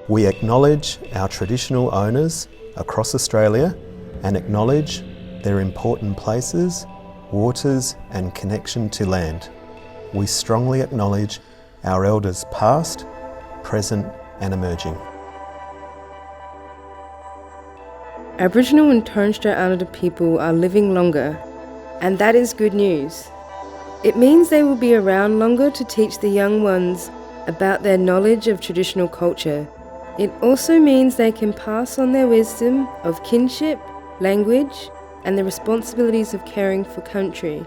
We acknowledge our traditional owners across Australia and acknowledge their important places, waters and connection to land. We strongly acknowledge our elders past, present and emerging. Aboriginal and Torres Strait Islander people are living longer, and that is good news. It means they will be around longer to teach the young ones about their knowledge of traditional culture. It also means they can pass on their wisdom of kinship, language, and the responsibilities of caring for country,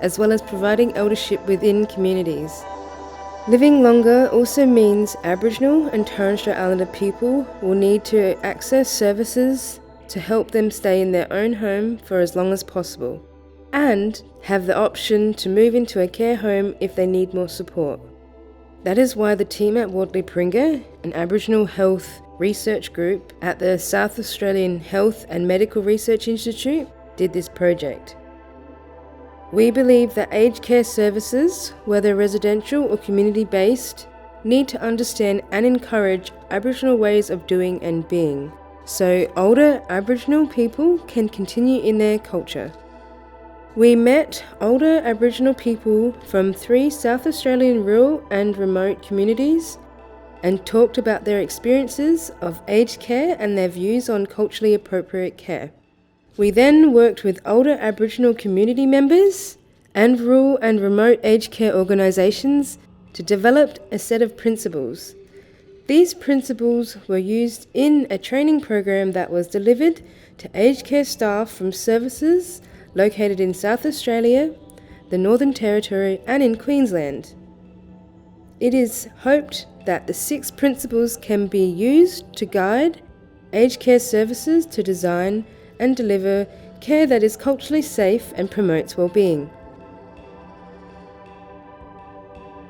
as well as providing eldership within communities. Living longer also means Aboriginal and Torres Strait Islander people will need to access services to help them stay in their own home for as long as possible, and have the option to move into a care home if they need more support. That is why the team at Wadley Paringa, an Aboriginal health research group at the South Australian Health and Medical Research Institute, did this project. We believe that aged care services, whether residential or community-based, need to understand and encourage Aboriginal ways of doing and being, so older Aboriginal people can continue in their culture. We met older Aboriginal people from 3 South Australian rural and remote communities and talked about their experiences of aged care and their views on culturally appropriate care. We then worked with older Aboriginal community members and rural and remote aged care organisations to develop a set of principles. These principles were used in a training program that was delivered to aged care staff from services located in South Australia, the Northern Territory and in Queensland. It is hoped that the 6 principles can be used to guide aged care services to design and deliver care that is culturally safe and promotes well-being.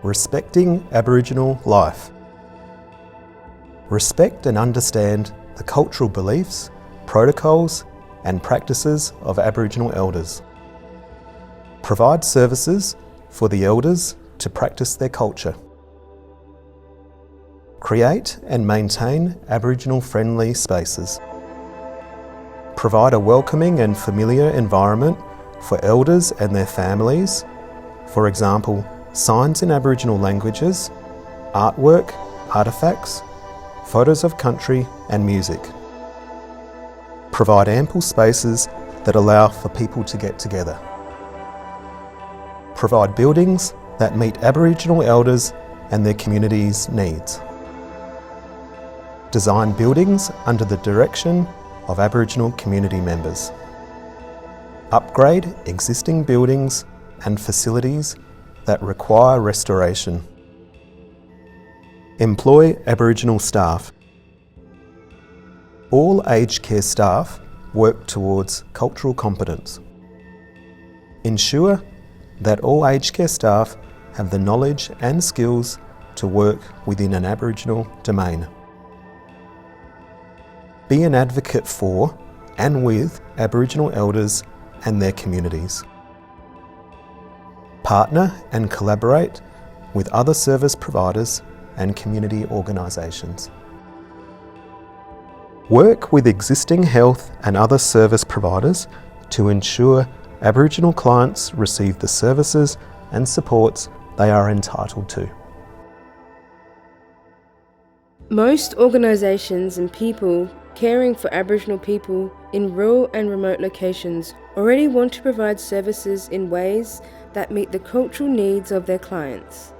Respecting Aboriginal life. Respect and understand the cultural beliefs, protocols and practices of Aboriginal elders. Provide services for the elders to practice their culture. Create and maintain Aboriginal-friendly spaces. Provide a welcoming and familiar environment for elders and their families, for example, signs in Aboriginal languages, artwork, artefacts, photos of country and music. Provide ample spaces that allow for people to get together. Provide buildings that meet Aboriginal elders and their community's needs. Design buildings under the direction of Aboriginal community members. Upgrade existing buildings and facilities that require restoration. Employ Aboriginal staff. All aged care staff work towards cultural competence. Ensure that all aged care staff have the knowledge and skills to work within an Aboriginal domain. Be an advocate for and with Aboriginal elders and their communities. Partner and collaborate with other service providers and community organisations. Work with existing health and other service providers to ensure Aboriginal clients receive the services and supports they are entitled to. Most organisations and people caring for Aboriginal people in rural and remote locations already want to provide services in ways that meet the cultural needs of their clients.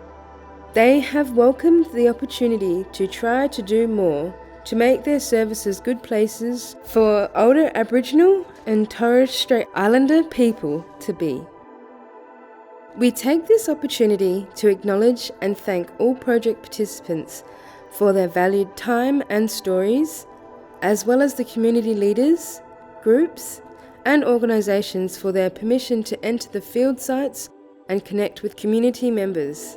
They have welcomed the opportunity to try to do more to make their services good places for older Aboriginal and Torres Strait Islander people to be. We take this opportunity to acknowledge and thank all project participants for their valued time and stories, as well as the community leaders, groups, and organisations for their permission to enter the field sites and connect with community members.